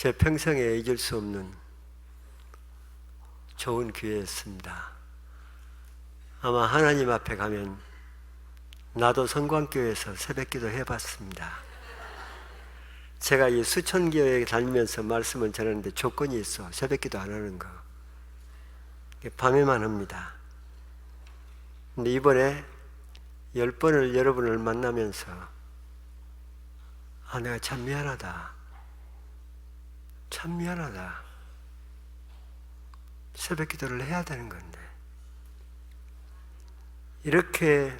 제 평생에 잊을 수 없는 좋은 기회였습니다. 아마 하나님 앞에 가면 나도 성광교회에서 새벽기도 해봤습니다. 제가 이 수천교회 다니면서 말씀을 전하는데 조건이 있어. 새벽기도 안 하는 거. 밤에만 합니다. 근데 이번에 10번을 여러분을 만나면서 내가 참 미안하다. 참 미안하다. 새벽기도를 해야 되는 건데 이렇게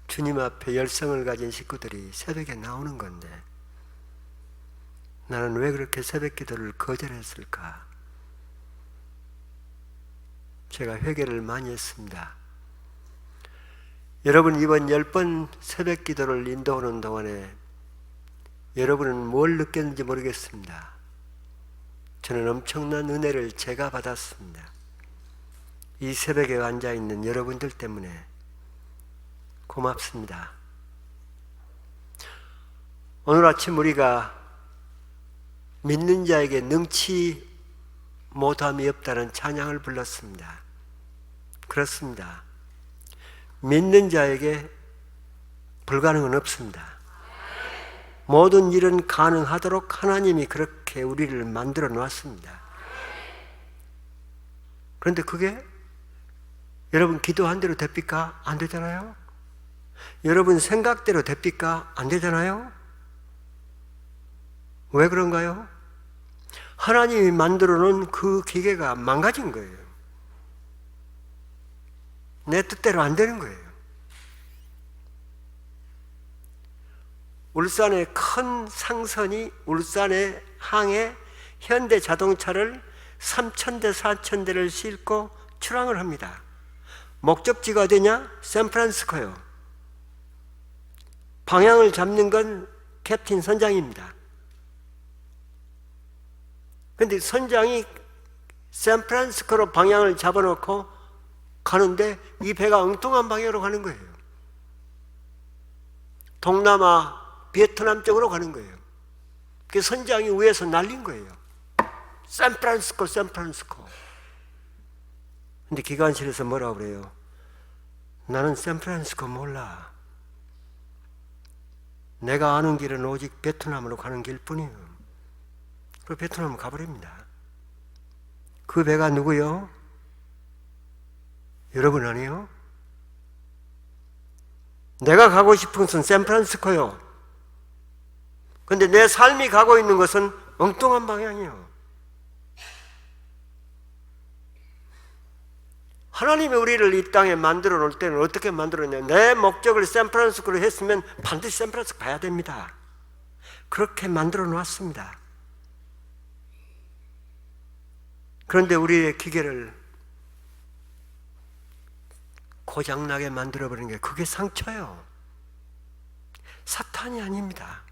주님 앞에 열성을 가진 식구들이 새벽에 나오는 건데 나는 왜 그렇게 새벽기도를 거절했을까? 제가 회개를 많이 했습니다. 여러분 이번 10번 새벽기도를 인도하는 동안에 여러분은 뭘 느꼈는지 모르겠습니다. 저는 엄청난 은혜를 제가 받았습니다. 이 새벽에 앉아있는 여러분들 때문에 고맙습니다. 오늘 아침 우리가 믿는 자에게 능치 못함이 없다는 찬양을 불렀습니다. 그렇습니다. 믿는 자에게 불가능은 없습니다. 모든 일은 가능하도록 하나님이 그렇게 우리를 만들어 놨습니다. 그런데 그게 여러분 기도한 대로 됩니까? 안 되잖아요. 여러분 생각대로 됩니까? 안 되잖아요. 왜 그런가요? 하나님이 만들어 놓은 그 기계가 망가진 거예요. 내 뜻대로 안 되는 거예요. 울산의 큰 상선이 울산에 항해 현대 자동차를 3,000대 4,000대를 싣고 출항을 합니다. 목적지가 어디냐? 샌프란시스코요. 방향을 잡는 건 캡틴 선장입니다. 그런데 선장이 샌프란시스코로 방향을 잡아놓고 가는데 이 배가 엉뚱한 방향으로 가는 거예요. 동남아 베트남 쪽으로 가는 거예요. 그 선장이 위에서 날린 거예요. 샌프란시스코. 근데 기관실에서 뭐라고 그래요? 나는 샌프란시스코 몰라. 내가 아는 길은 오직 베트남으로 가는 길 뿐이에요. 그리고 베트남으로 가버립니다. 그 배가 누구요? 여러분 아니에요? 내가 가고 싶은 것은 샌프란시스코요. 근데 내 삶이 가고 있는 것은 엉뚱한 방향이에요. 하나님이 우리를 이 땅에 만들어 놓을 때는 어떻게 만들었냐? 내 목적을 샌프란시스코로 했으면 반드시 샌프란시스코 가야 됩니다. 그렇게 만들어 놓았습니다. 그런데 우리의 기계를 고장나게 만들어버리는 게 그게 상처예요. 사탄이 아닙니다.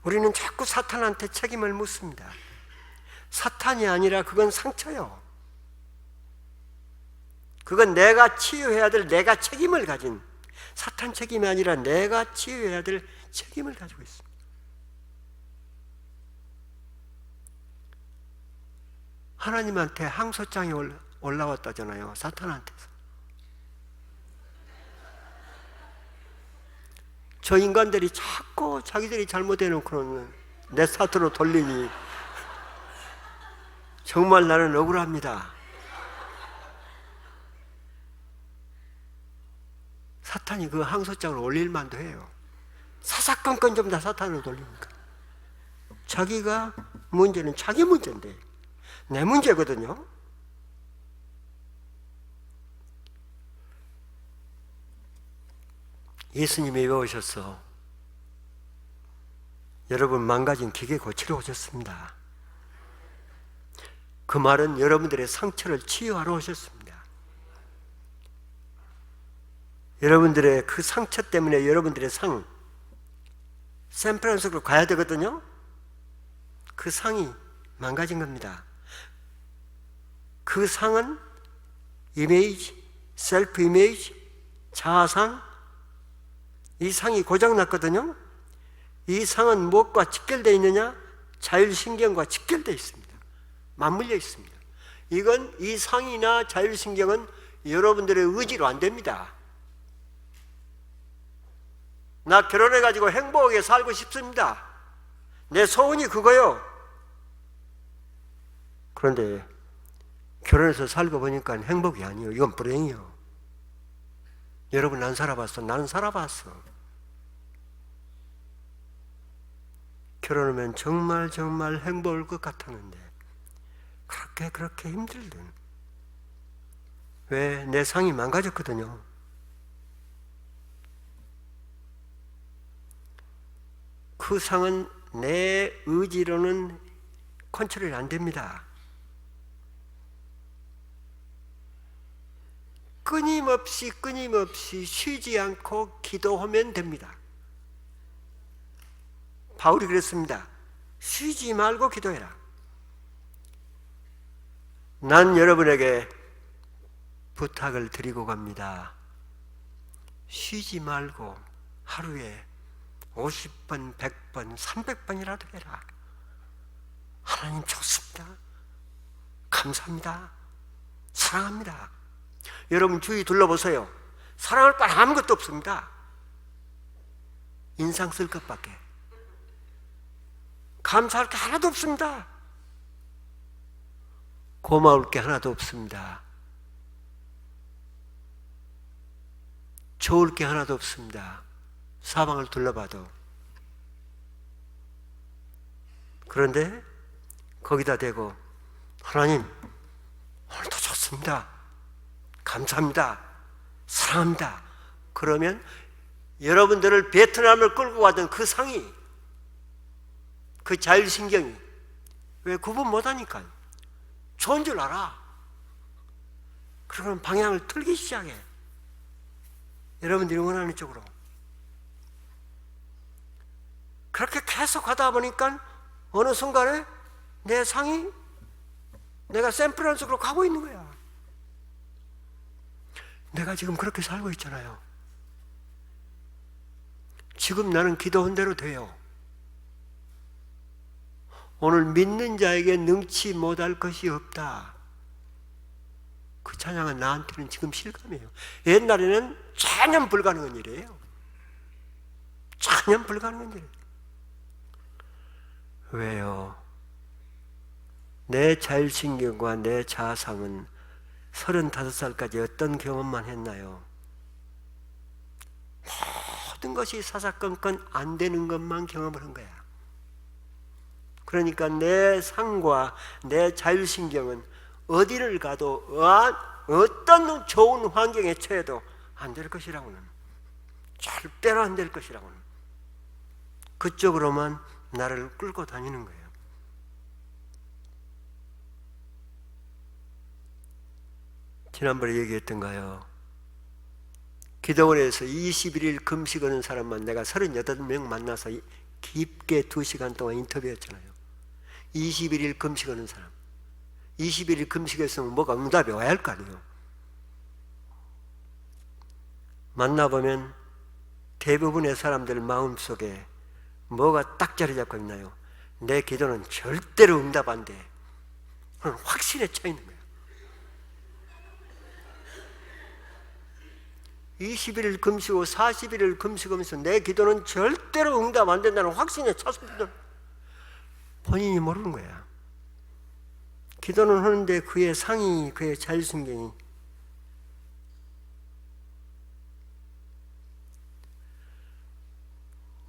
우리는 자꾸 사탄한테 책임을 묻습니다. 사탄이 아니라 그건 상처요. 그건 내가 치유해야 될 내가 책임을 가진 사탄 책임이 아니라 내가 치유해야 될 책임을 가지고 있습니다. 하나님한테 항소장이 올라왔다잖아요. 사탄한테서. 저 인간들이 자꾸 자기들이 잘못해놓고는 내 탓으로 돌리니 정말 나는 억울합니다. 사탄이 그 항소장을 올릴 만도 해요. 사사건건 좀 다 사탄으로 돌리니까. 자기가 문제는 자기 문제인데 내 문제거든요. 예수님이 왜 오셨어? 여러분 망가진 기계 고치러 오셨습니다. 그 말은 여러분들의 상처를 치유하러 오셨습니다. 여러분들의 그 상처 때문에 여러분들의 상 샌프란시스코로 가야 되거든요. 그 상이 망가진 겁니다. 그 상은 이미지, 셀프 이미지, 자아상, 이 상이 고장났거든요. 이 상은 무엇과 직결되어 있느냐? 자율신경과 직결되어 있습니다. 맞물려 있습니다. 이건 이 상이나 자율신경은 여러분들의 의지로 안 됩니다. 나 결혼해가지고 행복하게 살고 싶습니다. 내 소원이 그거요. 그런데 결혼해서 살고 보니까 행복이 아니에요. 이건 불행이요. 여러분 안 살아봤어? 나는 살아봤어. 결혼하면 정말 행복할 것 같았는데 그렇게 힘들든. 왜? 내 상이 망가졌거든요. 그 상은 내 의지로는 컨트롤이 안 됩니다. 끊임없이 쉬지 않고 기도하면 됩니다. 바울이 그랬습니다. 쉬지 말고 기도해라. 난 여러분에게 부탁을 드리고 갑니다. 쉬지 말고 하루에 50번, 100번, 300번이라도 해라. 하나님 좋습니다. 감사합니다. 사랑합니다. 여러분 주위 둘러보세요. 사랑할 바 아무것도 없습니다. 인상 쓸 것밖에. 감사할 게 하나도 없습니다. 고마울 게 하나도 없습니다. 좋을 게 하나도 없습니다. 사방을 둘러봐도. 그런데 거기다 대고 하나님 오늘도 좋습니다. 감사합니다. 사랑합니다. 그러면 여러분들을 베트남을 끌고 가던 그 상이, 그 자율신경이 왜 구분 못하니까 좋은 줄 알아. 그러면 방향을 틀기 시작해. 여러분들이 원하는 쪽으로. 그렇게 계속 하다 보니까 어느 순간에 내 상이 내가 샌프란시스코로 가고 있는 거야. 내가 지금 그렇게 살고 있잖아요. 지금 나는 기도한 대로 돼요. 오늘 믿는 자에게 능치 못할 것이 없다. 그 찬양은 나한테는 지금 실감이에요. 옛날에는 전혀 불가능한 일이에요. 전혀 불가능한 일이에요. 왜요? 내 자율신경과 내 자아상은 35살까지 어떤 경험만 했나요? 모든 것이 사사건건 안 되는 것만 경험을 한 거야. 그러니까 내 상과 내 자율신경은 어디를 가도 어떤 좋은 환경에 처해도 안 될 것이라고는, 절대로 안 될 것이라고는, 그쪽으로만 나를 끌고 다니는 거예요. 지난번에 얘기했던가요? 기도원에서 21일 금식하는 사람만 내가 38명 만나서 깊게 2시간 동안 인터뷰했잖아요. 21일 금식하는 사람. 21일 금식했으면 뭐가 응답이 와야 할 거 아니에요. 만나보면 대부분의 사람들 마음속에 뭐가 딱 자리 잡고 있나요? 내 기도는 절대로 응답 안 돼. 그런 확신에 차 있는 거예요. 21일 금식하고 41일 금식하면서 내 기도는 절대로 응답 안 된다는 확신에 차서 본인이 모르는 거야. 기도는 하는데 그의 상이, 그의 자율신경이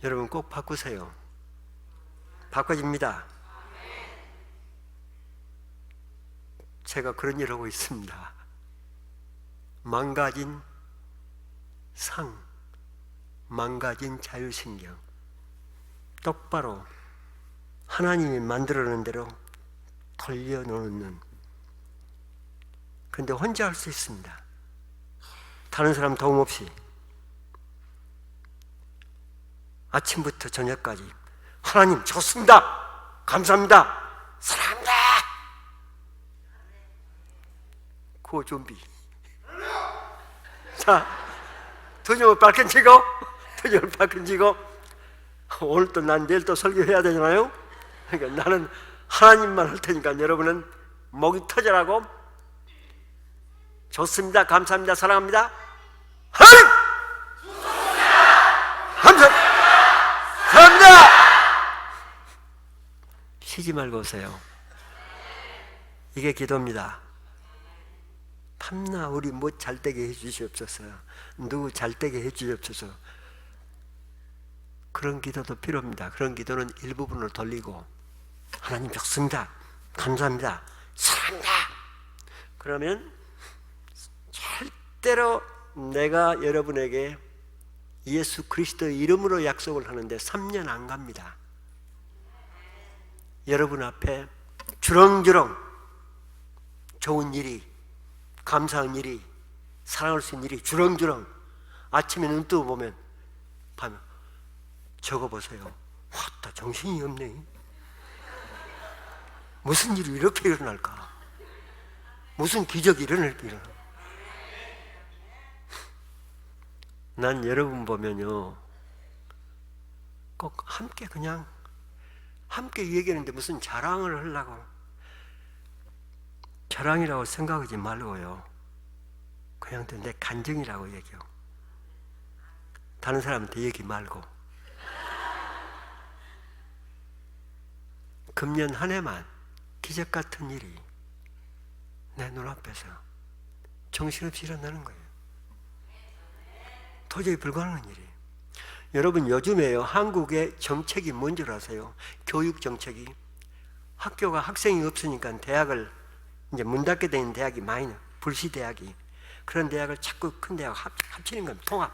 여러분 꼭 바꾸세요. 바꿔집니다. 제가 그런 일을 하고 있습니다. 망가진 상, 망가진 자율신경 똑바로 하나님이 만들어놓은 대로 돌려놓는. 그런데 혼자 할 수 있습니다. 다른 사람 도움 없이. 아침부터 저녁까지 하나님 좋습니다. 감사합니다. 사랑합니다. 그 준비. 자, 두 점을 발끈치고, 두 점을 발끈치고, 오늘 또 난 내일 또 설교해야 되잖아요. 그러니까 나는 하나님만 할 테니까 여러분은 목이 터져라고. 좋습니다. 감사합니다. 사랑합니다. 하나님! 감사합니다. 사랑합니다. 쉬지 말고 오세요. 이게 기도입니다. 밤낮 우리 뭐 잘되게 해주시옵소서. 누구 잘되게 해주시옵소서. 그런 기도도 필요합니다. 그런 기도는 일부분으로 돌리고 하나님 좋습니다. 감사합니다. 사랑합니다. 그러면 절대로 내가 여러분에게 예수 그리스도의 이름으로 약속을 하는데 3년 안 갑니다. 여러분 앞에 주렁주렁 좋은 일이, 감사한 일이, 사랑할 수 있는 일이 주렁주렁 아침에 눈 뜨고 보면 밤에 적어보세요. 다 정신이 없네. 무슨 일이 이렇게 일어날까? 무슨 기적이 일어날까? 난 여러분 보면요, 꼭 함께 그냥 함께 얘기하는데 무슨 자랑을 하려고, 자랑이라고 생각하지 말고요, 그냥 내 간증이라고 얘기해요. 다른 사람한테 얘기 말고. 금년 한 해만 기적 같은 일이 내 눈앞에서 정신없이 일어나는 거예요. 도저히 불가능한 일이에요. 여러분 요즘에요, 한국의 정책이 뭔지 아세요? 교육 정책이. 학교가 학생이 없으니까 대학을 이제 문 닫게 되는 대학이 많이 나요. 불시 대학이. 그런 대학을 자꾸 큰 대학 합치는 건 통합.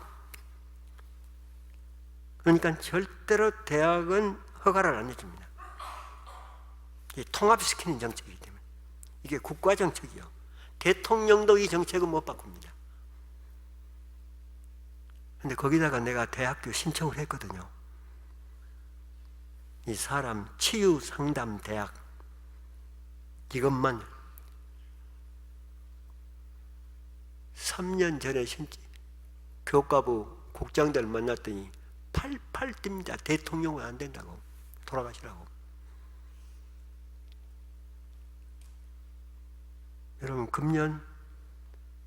그러니까 절대로 대학은 허가를 안 해줍니다. 이 통합시키는 정책이기 때문에. 이게 국가 정책이요. 대통령도 이 정책은 못 바꿉니다. 근데 거기다가 내가 대학교 신청을 했거든요. 이 사람 치유 상담 대학, 이것만 3년 전에 교과부 국장들 만났더니 팔팔 뜁니다. 대통령은 안 된다고, 돌아가시라고. 여러분 금년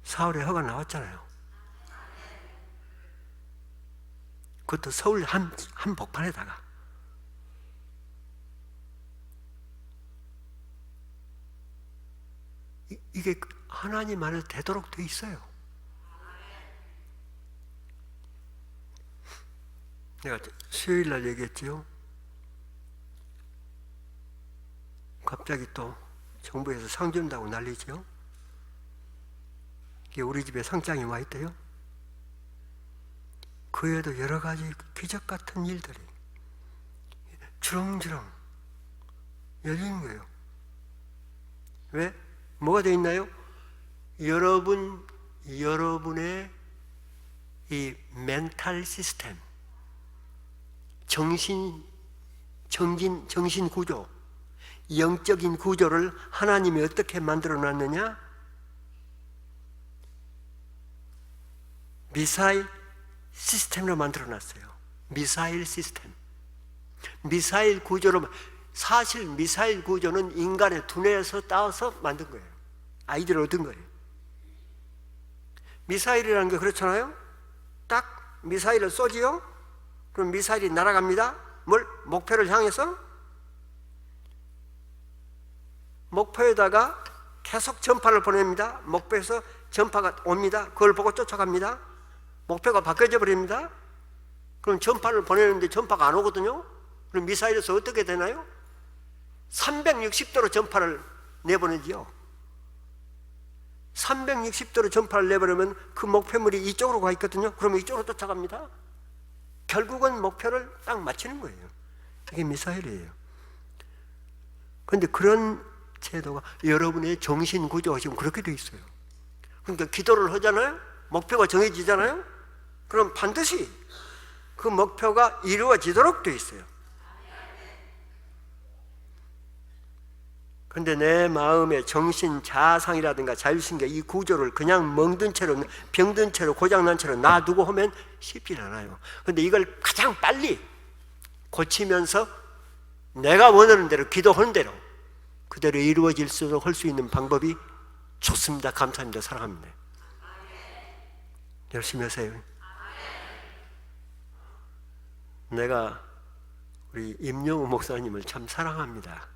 4월에 허가 나왔잖아요. 그것도 서울 한복판에다가. 이게 하나님 안에서 되도록 돼 있어요. 내가 수요일 날 얘기했지요. 갑자기 또 정부에서 상 준다고 난리지요. 이게 우리 집에 상장이 와 있대요. 그 외에도 여러 가지 기적 같은 일들이 주렁주렁 열리는 거예요. 왜? 뭐가 되어 있나요? 여러분의 이 멘탈 시스템, 정신 구조, 영적인 구조를 하나님이 어떻게 만들어 놨느냐? 미사일 시스템으로 만들어 놨어요. 미사일 시스템. 미사일 구조로, 사실 미사일 구조는 인간의 두뇌에서 따서 만든 거예요. 아이디어를 얻은 거예요. 미사일이라는 게 그렇잖아요. 딱 미사일을 쏘지요. 그럼 미사일이 날아갑니다. 목표를 향해서. 목표에다가 계속 전파를 보냅니다. 목표에서 전파가 옵니다. 그걸 보고 쫓아갑니다. 목표가 바뀌어져 버립니다. 그럼 전파를 보내는데 전파가 안 오거든요. 그럼 미사일에서 어떻게 되나요? 360도로 전파를 내보내지요. 360도로 전파를 내보내면 그 목표물이 이쪽으로 가 있거든요. 그러면 이쪽으로 쫓아갑니다. 결국은 목표를 딱 맞추는 거예요. 이게 미사일이에요. 그런데 그런 제도가 여러분의 정신 구조가 지금 그렇게 돼 있어요. 그러니까 기도를 하잖아요. 목표가 정해지잖아요. 그럼 반드시 그 목표가 이루어지도록 돼 있어요. 그런데 내 마음의 정신 자상이라든가 자율신경 이 구조를 그냥 멍든 채로, 병든 채로, 고장난 채로 놔두고 하면 쉽지 않아요. 그런데 이걸 가장 빨리 고치면서 내가 원하는 대로, 기도하는 대로 그대로 이루어질 수 있도록 할 수 있는 방법이 좋습니다. 감사합니다. 사랑합니다. 열심히 하세요. 내가 우리 임영우 목사님을 참 사랑합니다.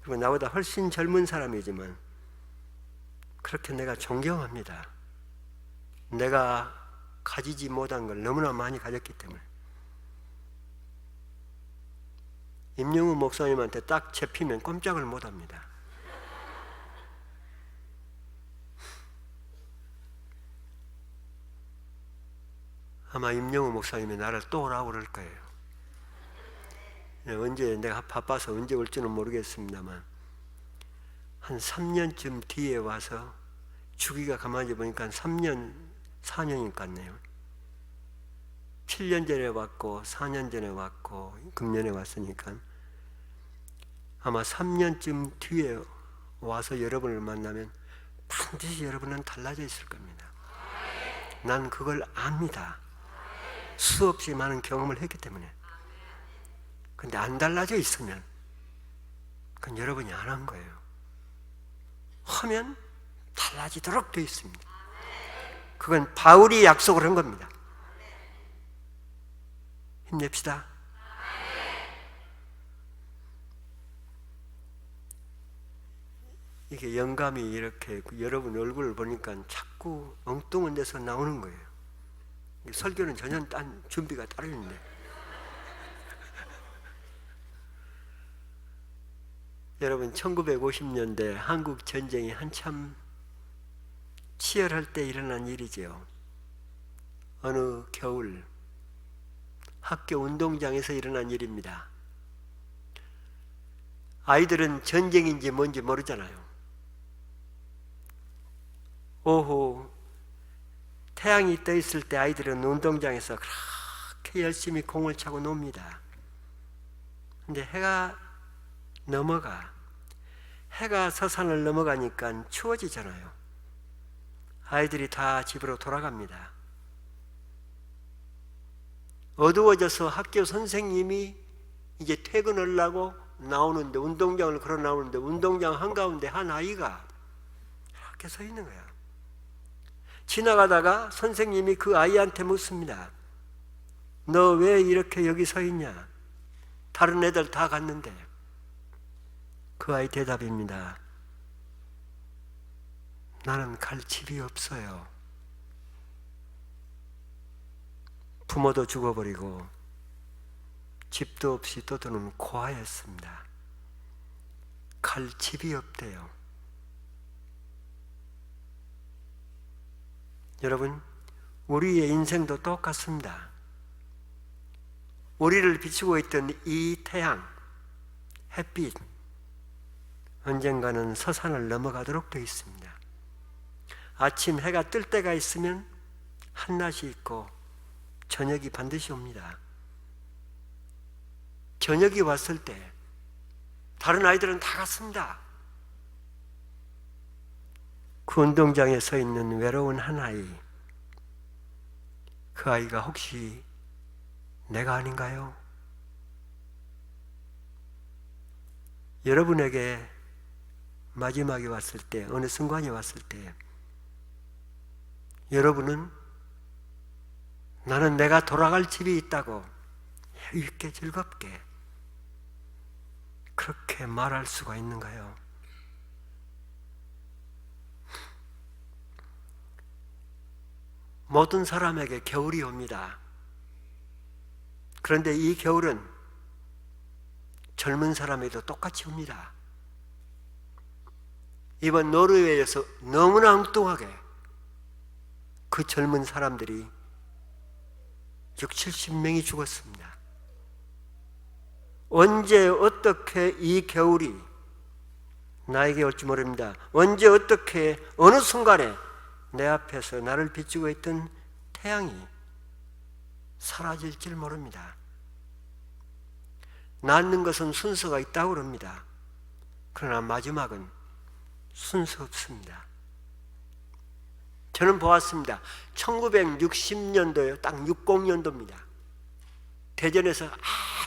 그리고 나보다 훨씬 젊은 사람이지만 그렇게 내가 존경합니다. 내가 가지지 못한 걸 너무나 많이 가졌기 때문에. 임영우 목사님한테 딱 잡히면 꼼짝을 못합니다. 아마 임영우 목사님이 나를 또 오라고 그럴 거예요. 언제, 내가 바빠서 언제 올지는 모르겠습니다만 한 3년쯤 뒤에 와서, 주기가 가만히 보니까 3년, 4년인 것 같네요. 7년 전에 왔고 4년 전에 왔고 금년에 왔으니까 아마 3년쯤 뒤에 와서 여러분을 만나면 반드시 여러분은 달라져 있을 겁니다. 난 그걸 압니다. 수없이 많은 경험을 했기 때문에. 근데 안 달라져 있으면 그건 여러분이 안 한 거예요. 하면 달라지도록 되어 있습니다. 그건 바울이 약속을 한 겁니다. 힘냅시다. 이게 영감이 이렇게 여러분 얼굴을 보니까 자꾸 엉뚱한 데서 나오는 거예요. 설교는 전혀 딴 준비가 따로 있는데. 여러분, 1950년대 한국 전쟁이 한참 치열할 때 일어난 일이지요. 어느 겨울 학교 운동장에서 일어난 일입니다. 아이들은 전쟁인지 뭔지 모르잖아요. 오후 태양이 떠 있을 때 아이들은 운동장에서 그렇게 열심히 공을 차고 놉니다. 근데 해가 서산을 넘어가니까 추워지잖아요. 아이들이 다 집으로 돌아갑니다. 어두워져서 학교 선생님이 이제 퇴근하려고 나오는데, 운동장을 걸어 나오는데 운동장 한가운데 한 아이가 이렇게 서 있는 거야. 지나가다가 선생님이 그 아이한테 묻습니다. 너 왜 이렇게 여기 서 있냐? 다른 애들 다 갔는데. 그 아이 대답입니다. 나는 갈 집이 없어요. 부모도 죽어버리고 집도 없이 떠드는 고아였습니다. 갈 집이 없대요. 여러분, 우리의 인생도 똑같습니다. 우리를 비추고 있던 이 태양, 햇빛, 언젠가는 서산을 넘어가도록 되어 있습니다. 아침 해가 뜰 때가 있으면 한낮이 있고 저녁이 반드시 옵니다. 저녁이 왔을 때 다른 아이들은 다 갔습니다. 그 운동장에 서 있는 외로운 한 아이, 그 아이가 혹시 내가 아닌가요? 여러분에게 마지막이 왔을 때, 어느 순간이 왔을 때 여러분은 나는 내가 돌아갈 집이 있다고 여유있게 즐겁게 그렇게 말할 수가 있는가요? 모든 사람에게 겨울이 옵니다. 그런데 이 겨울은 젊은 사람에도 똑같이 옵니다. 이번 노르웨이에서 너무나 엉뚱하게 그 젊은 사람들이 60-70명이 죽었습니다. 언제 어떻게 이 겨울이 나에게 올지 모릅니다. 언제 어떻게 어느 순간에 내 앞에서 나를 비추고 있던 태양이 사라질지 모릅니다. 낳는 것은 순서가 있다고 합니다. 그러나 마지막은 순서 없습니다. 저는 보았습니다. 1960년도요, 딱 60년도입니다. 대전에서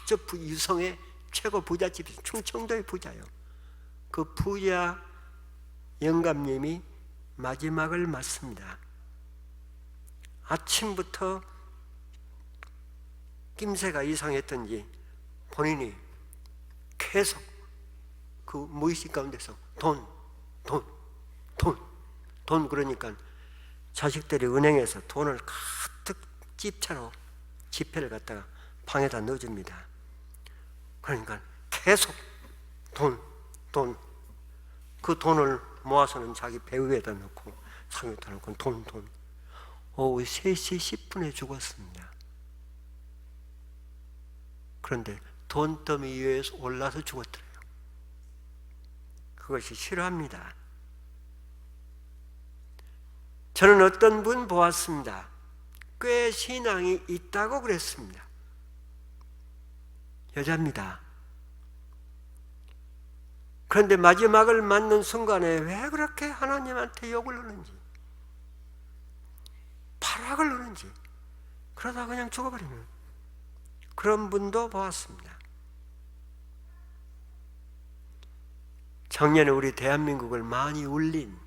아주 유성의 최고 부잣집이 충청도의 부자요. 그 부자 영감님이 마지막을 맞습니다. 아침부터 낌새가 이상했던지 본인이 계속 그 무의식 가운데서 돈 그러니까 자식들이 은행에서 돈을 가득 집차로 지폐를 갖다가 방에다 넣어줍니다. 그러니까 계속 돈 그 돈을 모아서는 자기 배 위에다 넣고 상에다 넣고 돈 오후 3시 10분에 죽었습니다. 그런데 돈더미 위에서 올라서 죽었더래요. 그것이 싫어합니다. 저는 어떤 분 보았습니다. 꽤 신앙이 있다고 그랬습니다. 여자입니다. 그런데 마지막을 맞는 순간에 왜 그렇게 하나님한테 욕을 하는지, 파락을 하는지, 그러다 그냥 죽어버리는 그런 분도 보았습니다. 작년에 우리 대한민국을 많이 울린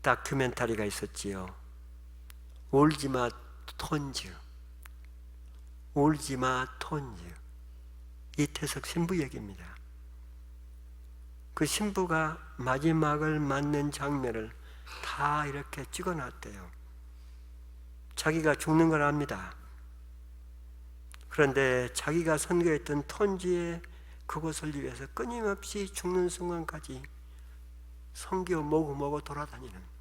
다큐멘터리가 있었지요. 울지마 톤즈. 이태석 신부 얘기입니다. 그 신부가 마지막을 맞는 장면을 다 이렇게 찍어놨대요. 자기가 죽는 걸 압니다. 그런데 자기가 선교했던 톤지에 그곳을 위해서 끊임없이 죽는 순간까지 선교 모고 돌아다니는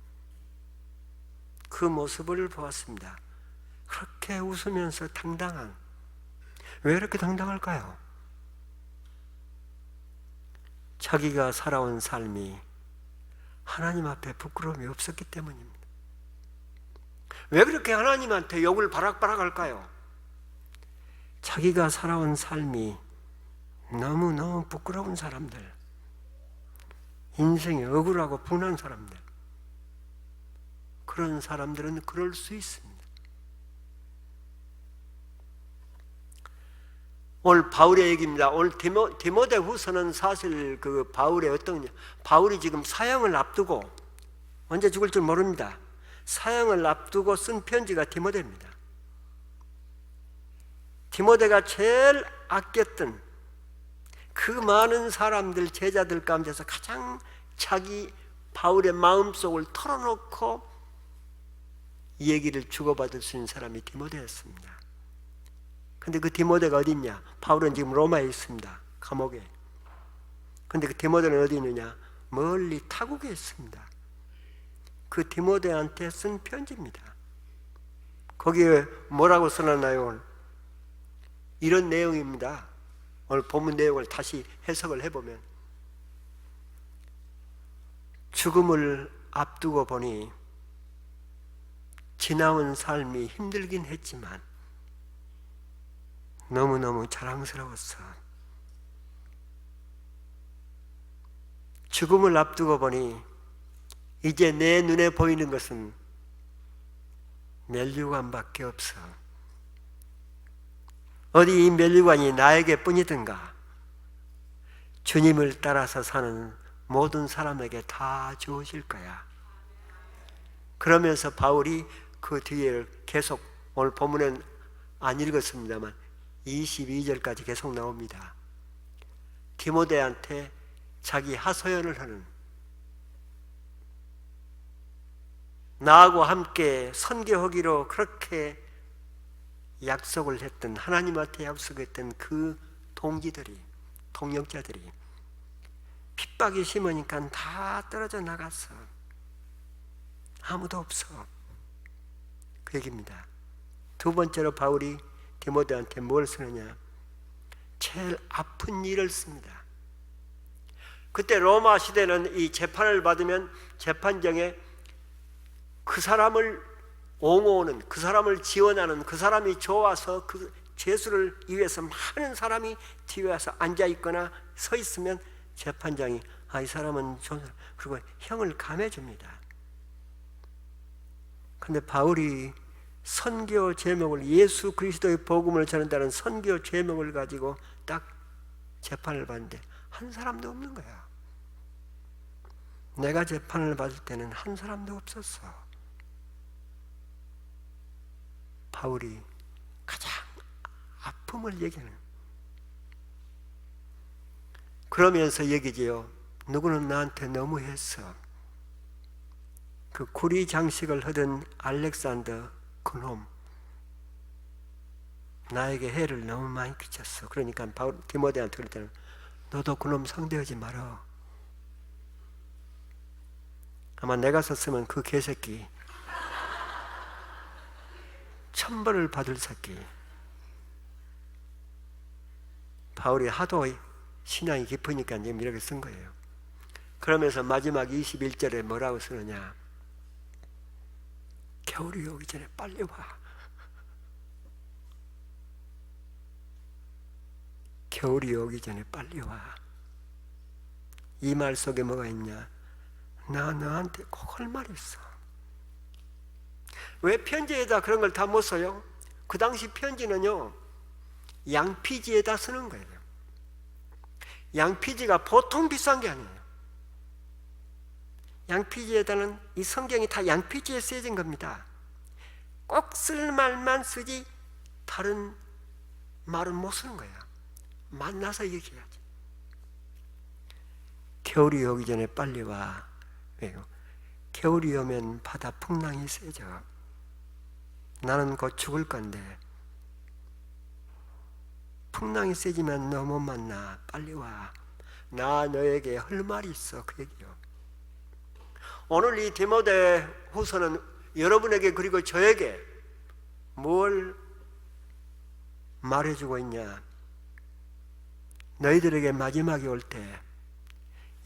그 모습을 보았습니다. 그렇게 웃으면서 당당한, 왜 이렇게 당당할까요? 자기가 살아온 삶이 하나님 앞에 부끄러움이 없었기 때문입니다. 왜 그렇게 하나님한테 욕을 바락바락 할까요? 자기가 살아온 삶이 너무너무 부끄러운 사람들, 인생이 억울하고 분한 사람들, 그런 사람들은 그럴 수 있습니다. 오늘 바울의 얘기입니다. 오늘 디모데후서는 사실 그 바울의 바울이 지금 사형을 앞두고 언제 죽을 줄 모릅니다. 사형을 앞두고 쓴 편지가 디모데입니다. 디모데가 제일 아꼈던 그 많은 사람들, 제자들 가운데서 가장 자기 바울의 마음속을 털어놓고 이 얘기를 주고받을 수 있는 사람이 디모데였습니다. 근데 그 디모데가 어디 있냐? 바울은 지금 로마에 있습니다. 감옥에. 근데 그 디모데는 어디 있느냐? 멀리 타국에 있습니다. 그 디모데한테 쓴 편지입니다. 거기에 뭐라고 써놨나요? 오늘? 이런 내용입니다. 오늘 본문 내용을 다시 해석을 해보면, 죽음을 앞두고 보니 지나온 삶이 힘들긴 했지만 너무너무 자랑스러웠어. 죽음을 앞두고 보니 이제 내 눈에 보이는 것은 면류관밖에 없어. 어디 이 면류관이 나에게 뿐이든가 주님을 따라서 사는 모든 사람에게 다 주어질 거야. 그러면서 바울이 그 뒤를 계속, 오늘 본문은 안 읽었습니다만 22절까지 계속 나옵니다. 디모데한테 자기 하소연을 하는, 나하고 함께 선교하기로 그렇게 약속을 했던, 하나님한테 약속했던 그 동기들이, 동역자들이 핍박이 심으니까 다 떨어져 나갔어. 아무도 없어. 그 얘기입니다. 두 번째로 바울이 디모데한테 뭘 쓰느냐? 제일 아픈 일을 씁니다. 그때 로마 시대는 이 재판을 받으면 재판정에 그 사람을 옹호하는, 그 사람을 지원하는, 그 사람이 좋아서 그 죄수를 위해서 많은 사람이 뒤에 와서 앉아있거나 서 있으면 재판장이 이 사람은 좋은 사람, 그리고 형을 감해줍니다. 근데 바울이 선교 제목을, 예수 그리스도의 복음을 전한다는 선교 제목을 가지고 딱 재판을 받는데 한 사람도 없는 거야. 내가 재판을 받을 때는 한 사람도 없었어. 바울이 가장 아픔을 얘기하는, 그러면서 얘기지요. 누구는 나한테 너무했어. 그 구리 장식을 하던 알렉산더 그놈, 나에게 해를 너무 많이 끼쳤어. 그러니까 바울 디모데한테 그럴 때는 너도 그놈 상대하지 마라. 아마 내가 썼으면 그 개새끼, 천벌을 받을 새끼. 바울이 하도 신앙이 깊으니까 지금 이렇게 쓴 거예요. 그러면서 마지막 21절에 뭐라고 쓰느냐? 겨울이 오기 전에 빨리 와. 겨울이 오기 전에 빨리 와. 이 말 속에 뭐가 있냐? 나 너한테 꼭 할 말이 있어. 왜 편지에다 그런 걸 다 못 써요? 그 당시 편지는요, 양피지에다 쓰는 거예요. 양피지가 보통 비싼 게 아니에요. 양피지에다는, 이 성경이 다 양피지에 쓰여진 겁니다. 꼭 쓸 말만 쓰지 다른 말은 못 쓰는 거야. 만나서 얘기해야지. 겨울이 오기 전에 빨리 와. 왜요? 겨울이 오면 바다 풍랑이 세져. 나는 곧 죽을 건데 풍랑이 세지면 너 못 만나. 빨리 와. 나 너에게 할 말이 있어. 그 얘기요. 오늘 이 디모데 후서는 여러분에게 그리고 저에게 뭘 말해주고 있냐? 너희들에게 마지막이 올 때,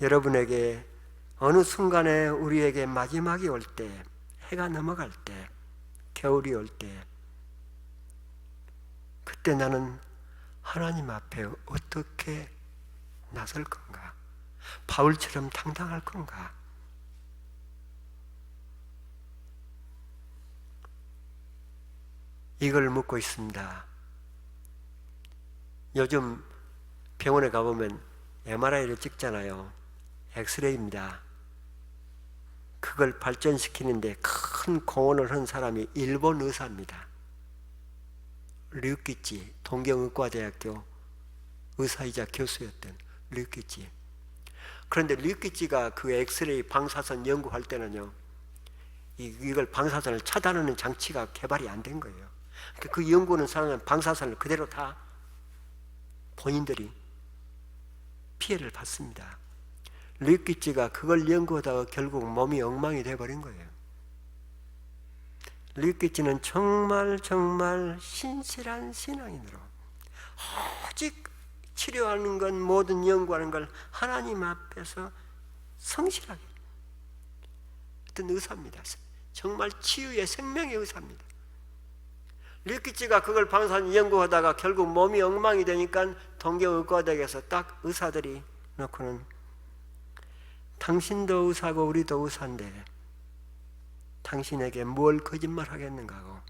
여러분에게 어느 순간에 우리에게 마지막이 올 때, 해가 넘어갈 때, 겨울이 올 때, 그때 나는 하나님 앞에 어떻게 나설 건가? 바울처럼 당당할 건가? 이걸 묻고 있습니다. 요즘 병원에 가보면 MRI를 찍잖아요. 엑스레이입니다. 그걸 발전시키는데 큰 공헌을 한 사람이 일본 의사입니다. 류키치, 동경의과대학교 의사이자 교수였던 류키치. 그런데 류키치가 그 엑스레이 방사선 연구할 때는요, 이걸 방사선을 차단하는 장치가 개발이 안 된 거예요. 그 연구하는 사람은 방사선을 그대로 다 본인들이 피해를 받습니다. 류키치가 그걸 연구하다가 결국 몸이 엉망이 되어버린 거예요. 류키치는 정말 신실한 신앙인으로 오직 치료하는 건, 모든 연구하는 걸 하나님 앞에서 성실하게 어떤 의사입니다. 정말 치유의 생명의 의사입니다. 류키치가 그걸 방사선 연구하다가 결국 몸이 엉망이 되니까 동경의과대학에서 딱 의사들이 놓고는 당신도 의사고 우리도 의사인데 당신에게 뭘 거짓말 하겠는가 하고,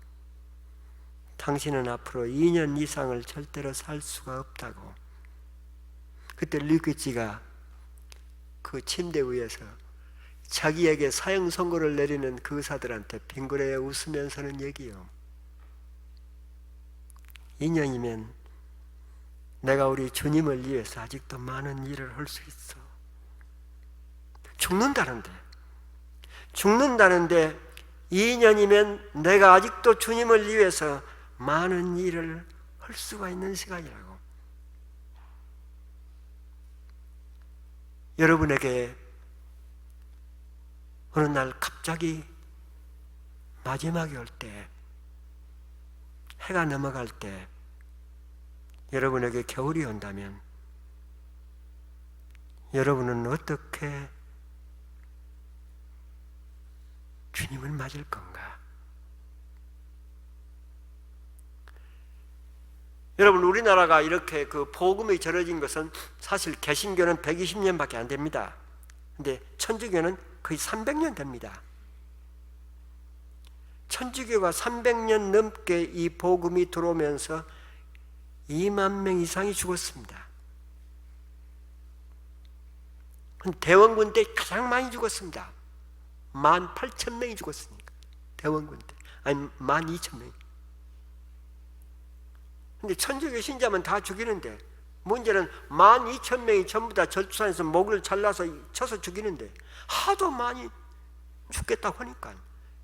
당신은 앞으로 2년 이상을 절대로 살 수가 없다고. 그때 류키치가 그 침대 위에서 자기에게 사형 선고를 내리는 그 의사들한테 빙그레 웃으면서는 얘기요. 2년이면 내가 우리 주님을 위해서 아직도 많은 일을 할 수 있어. 죽는다는데 2년이면 내가 아직도 주님을 위해서 많은 일을 할 수가 있는 시간이라고. 여러분에게 어느 날 갑자기 마지막이 올 때, 해가 넘어갈 때 여러분에게 겨울이 온다면 여러분은 어떻게 주님을 맞을 건가? 여러분, 우리나라가 이렇게 그 복음이 전해진 것은 사실 개신교는 120년밖에 안 됩니다. 근데 천주교는 거의 300년 됩니다. 천주교가 300년 넘게 이 복음이 들어오면서 2만 명 이상이 죽었습니다. 대원군 때 가장 많이 죽었습니다. 18,000명이 죽었으니까. 대원군 때. 아니 12,000명. 근데 천주교 신자만 다 죽이는데, 문제는 12,000명이 전부 다 절투산에서 목을 잘라서 쳐서 죽이는데 하도 많이 죽겠다고 하니까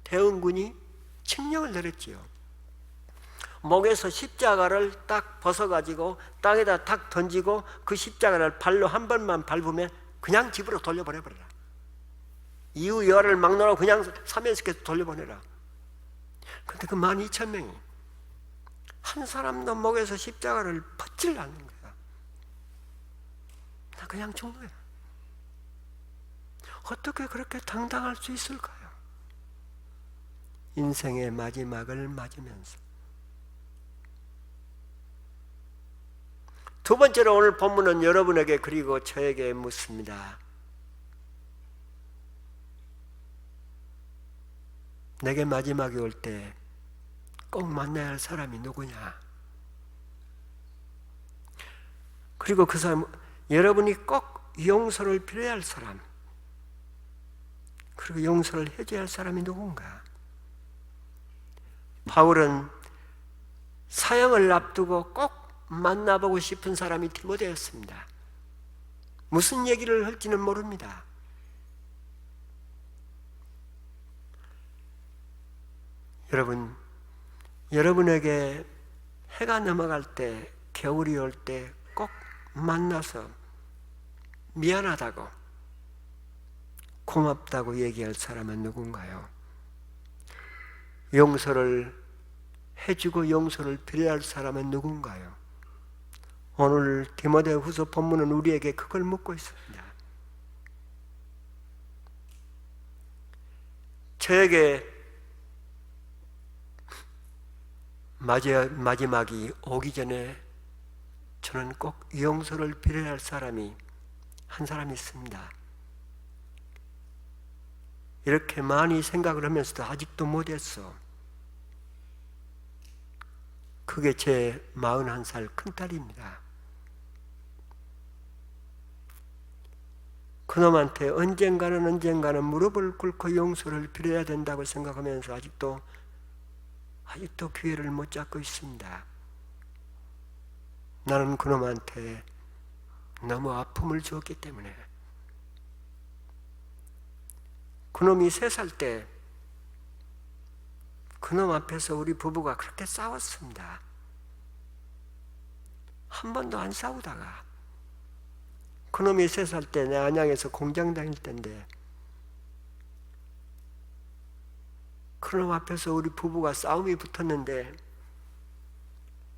대원군이 칙령을 내렸지요. 목에서 십자가를 딱 벗어가지고 땅에다 딱 던지고 그 십자가를 발로 한 번만 밟으면 그냥 집으로 돌려보내버려라. 이후 열을 막 놓으라고 그냥 사면시켜서 돌려보내라. 그런데 그 12,000명이 한 사람도 목에서 십자가를 벗질 않는 거야. 나 그냥 죽는 거야. 어떻게 그렇게 당당할 수 있을까요? 인생의 마지막을 맞으면서. 두 번째로 오늘 본문은 여러분에게 그리고 저에게 묻습니다. 내게 마지막이 올 때 꼭 만나야 할 사람이 누구냐? 그리고 그 사람, 여러분이 꼭 용서를 필요할 할 사람, 그리고 용서를 해줘야 할 사람이 누군가? 바울은 사형을 앞두고 꼭 만나보고 싶은 사람이 디모데였습니다. 무슨 얘기를 할지는 모릅니다. 여러분에게 해가 넘어갈 때, 겨울이 올 때 꼭 만나서 미안하다고, 고맙다고 얘기할 사람은 누군가요? 용서를 해주고 용서를 필요할 사람은 누군가요? 오늘 디모데후서 본문은 우리에게 그걸 묻고 있습니다. 저에게 마지막이 오기 전에 저는 꼭 용서를 필요할 사람이 한 사람이 있습니다. 이렇게 많이 생각을 하면서도 아직도 못했어. 그게 제 41살 큰딸입니다. 그놈한테 언젠가는 무릎을 꿇고 용서를 빌어야 된다고 생각하면서 아직도 기회를 못 잡고 있습니다. 나는 그놈한테 너무 아픔을 주었기 때문에. 그놈이 3살 때 그놈 앞에서 우리 부부가 그렇게 싸웠습니다. 한 번도 안 싸우다가 그놈이 3살 때 내 안양에서 공장 다닐 때인데 그놈 앞에서 우리 부부가 싸움이 붙었는데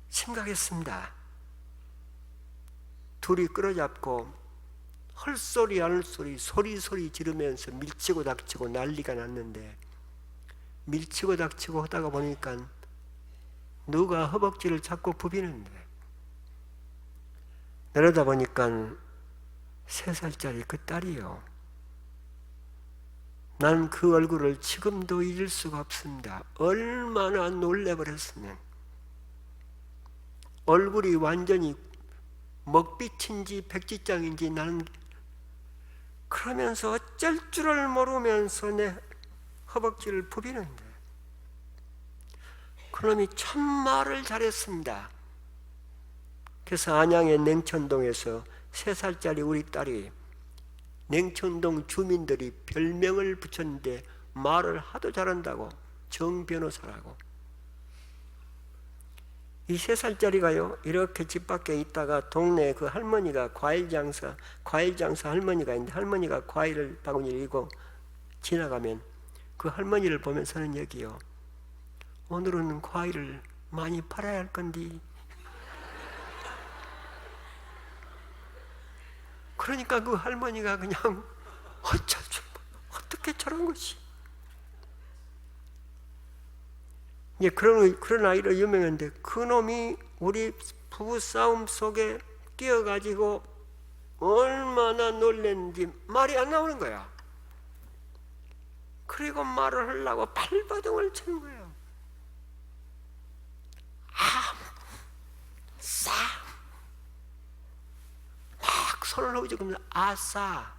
심각했습니다. 둘이 끌어잡고 헐소리 안울소리 소리 지르면서 밀치고 닥치고 난리가 났는데, 밀치고 닥치고 하다가 보니까 누가 허벅지를 잡고 부비는데, 내려다 보니까 3살짜리 그 딸이요. 난 그 얼굴을 지금도 잊을 수가 없습니다. 얼마나 놀래버렸으면. 얼굴이 완전히 먹빛인지 백지장인지 나는 그러면서 어쩔 줄을 모르면서 내 허벅지를 부비는데, 그놈이 참 말을 잘했습니다. 그래서 안양의 냉천동에서 3살짜리 우리 딸이 냉천동 주민들이 별명을 붙였는데 말을 하도 잘한다고, 정 변호사라고. 이 3살짜리가요, 이렇게 집 밖에 있다가 동네에 그 할머니가 과일 장사 할머니가 있는데, 할머니가 과일을 바구니를 이고 지나가면 그 할머니를 보면서는 여기요, 오늘은 과일을 많이 팔아야 할 건데. 그러니까 그 할머니가 그냥 어떻게 저런 것이. 예, 그런 아이로 유명한데 그놈이 우리 부부 싸움 속에 끼어가지고 얼마나 놀랬는지 말이 안 나오는 거야. 그리고 말을 하려고 발버둥을 치는 거예요. 아, 싸. 막 손을 후지면서 아싸.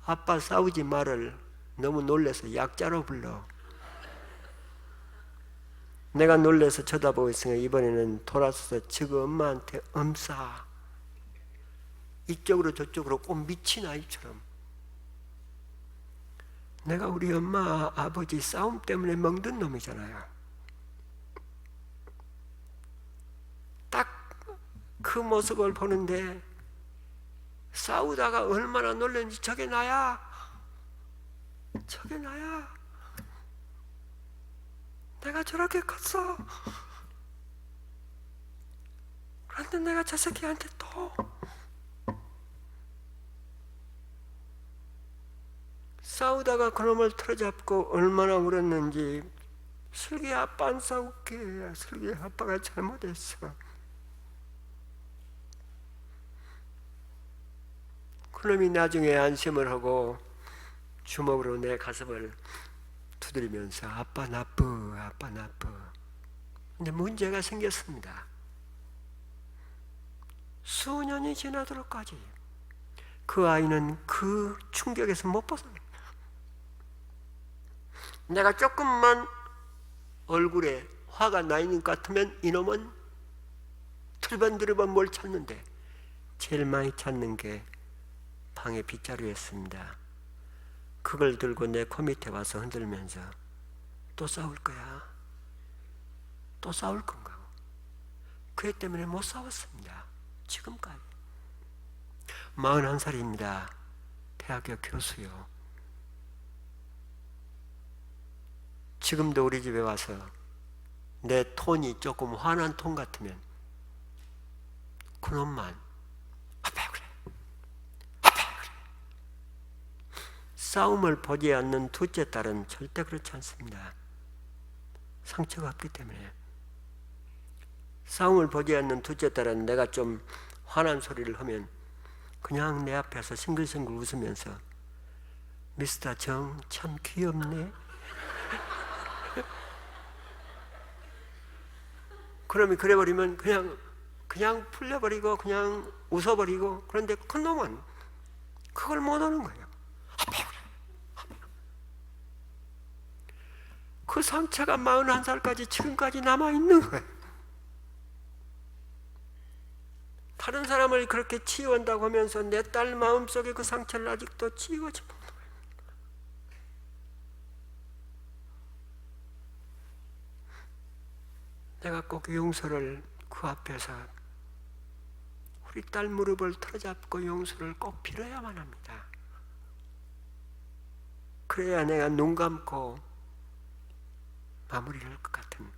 아빠 싸우지 말을 너무 놀라서 약자로 불러. 내가 놀라서 쳐다보고 있으니까 이번에는 돌아서서 지금 엄마한테 엄싸. 이쪽으로 저쪽으로 꼭 미친 아이처럼. 내가 우리 엄마 아버지 싸움 때문에 멍든 놈이잖아요. 딱 그 모습을 보는데 싸우다가 얼마나 놀랐는지 저게 나야. 저게 나야. 내가 저렇게 컸어. 그런데 내가 저 새끼한테 또 싸우다가 그놈을 틀어잡고 얼마나 울었는지. 슬기 아빠 안 싸울게. 슬기 아빠가 잘못했어. 그놈이 나중에 안심을 하고 주먹으로 내 가슴을 두드리면서 아빠 나빠, 아빠 나빠. 근데 문제가 생겼습니다. 수년이 지나도록까지 그 아이는 그 충격에서 못 벗어나. 내가 조금만 얼굴에 화가 나 있는 것 같으면 이놈은 들번들번 뭘 찾는데 제일 많이 찾는 게 방에 빗자루였습니다. 그걸 들고 내 코 밑에 와서 흔들면서 또 싸울 거야. 또 싸울 건가. 그 애 때문에 못 싸웠습니다. 지금까지. 41살입니다. 대학교 교수요. 지금도 우리 집에 와서 내 톤이 조금 화난 톤 같으면 그놈만 아빠 그래. 아빠 그래. 싸움을 보지 않는 둘째 딸은 절대 그렇지 않습니다. 상처가 없기 때문에. 싸움을 보지 않는 둘째 딸은 내가 좀 화난 소리를 하면 그냥 내 앞에서 싱글싱글 웃으면서 미스터 정 참 귀엽네. 그러면 그래버리면 그냥 풀려버리고 그냥 웃어버리고. 그런데 큰 놈은 그걸 못하는 거예요. 그 상처가 41살까지 지금까지 남아있는 거예요. 다른 사람을 그렇게 치유한다고 하면서 내 딸 마음속에 그 상처를 아직도 치유하지 못해요. 내가 꼭 용서를 그 앞에서 우리 딸 무릎을 틀어잡고 용서를 꼭 빌어야만 합니다. 그래야 내가 눈 감고 마무리를 할 것 같은.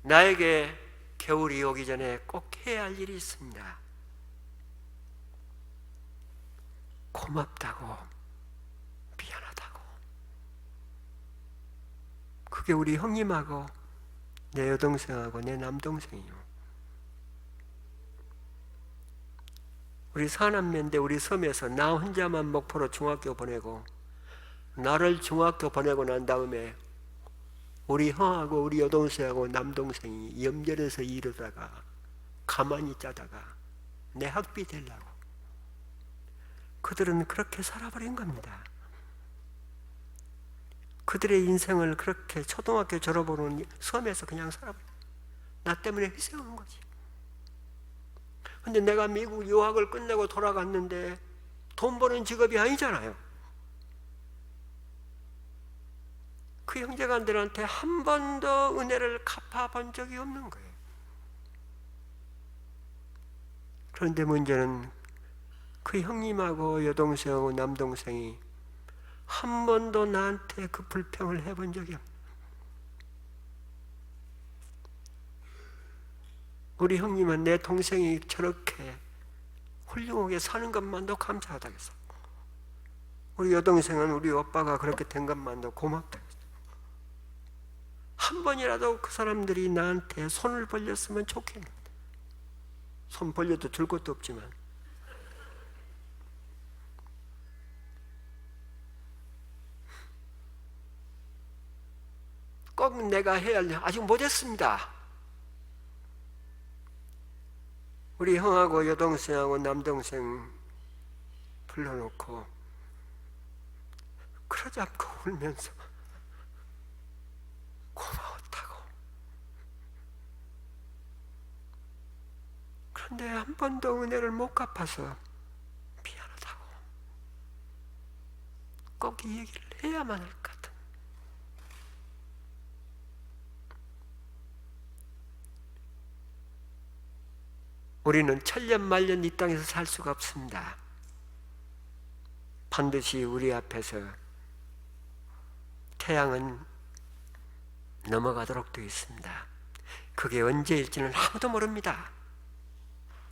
나에게 겨울이 오기 전에 꼭 해야 할 일이 있습니다. 고맙다고, 미안하다고. 그게 우리 형님하고 내 여동생하고 내 남동생이요. 우리 사남매인데 우리 섬에서 나 혼자만 목포로 중학교 보내고 나를 중학교 보내고 난 다음에 우리 형하고 우리 여동생하고 남동생이 염전에서 이러다가 가만히 짜다가 내 학비 되려고 그들은 그렇게 살아버린 겁니다. 그들의 인생을 그렇게 초등학교 졸업으로는 섬에서 그냥 살아버린, 나 때문에 희생한 거지. 근데 내가 미국 유학을 끝내고 돌아갔는데 돈 버는 직업이 아니잖아요. 그 형제간들한테 한 번도 은혜를 갚아본 적이 없는 거예요. 그런데 문제는 그 형님하고 여동생하고 남동생이 한 번도 나한테 그 불평을 해본 적이 없어요. 우리 형님은 내 동생이 저렇게 훌륭하게 사는 것만도 감사하다고 했어. 우리 여동생은 우리 오빠가 그렇게 된 것만도 고맙다고 했어. 한 번이라도 그 사람들이 나한테 손을 벌렸으면 좋겠는데, 손 벌려도 줄 것도 없지만 꼭 내가 해야 할 일 아직 못했습니다. 우리 형하고 여동생하고 남동생 불러놓고 그러지 않고 울면서 고마웠다고. 그런데 한 번도 은혜를 못 갚아서 미안하다고. 꼭 이 얘기를 해야만 할 것 같은. 우리는 천년만년 이 땅에서 살 수가 없습니다. 반드시 우리 앞에서 태양은 넘어가도록 되어 있습니다. 그게 언제일지는 아무도 모릅니다.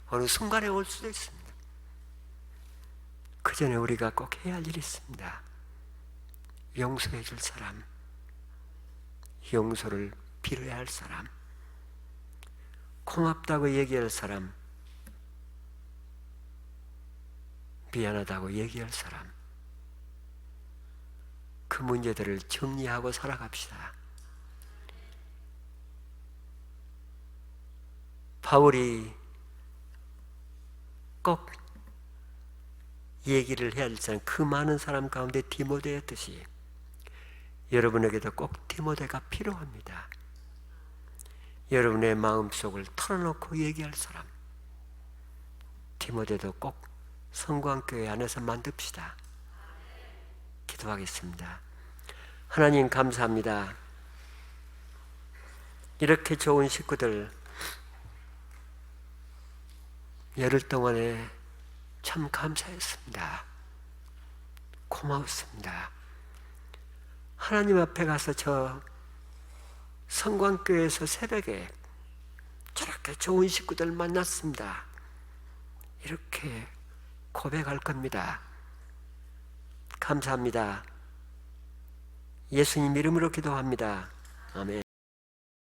어느 순간에 올 수도 있습니다. 그 전에 우리가 꼭 해야 할 일이 있습니다. 용서해 줄 사람, 용서를 빌어야 할 사람, 고맙다고 얘기할 사람, 미안하다고 얘기할 사람, 그 문제들을 정리하고 살아갑시다. 바울이 꼭 얘기를 해야 할 사람, 그 많은 사람 가운데 디모데였듯이 여러분에게도 꼭 디모데가 필요합니다. 여러분의 마음속을 털어놓고 얘기할 사람, 디모데도 꼭 성광교회 안에서 만듭시다. 기도하겠습니다. 하나님 감사합니다. 이렇게 좋은 식구들 열흘 동안에 참 감사했습니다. 고마웠습니다. 하나님 앞에 가서 저 성광교회에서 새벽에 저렇게 좋은 식구들 만났습니다. 이렇게 고백할 겁니다. 감사합니다. 예수님 이름으로 기도합니다. 아멘.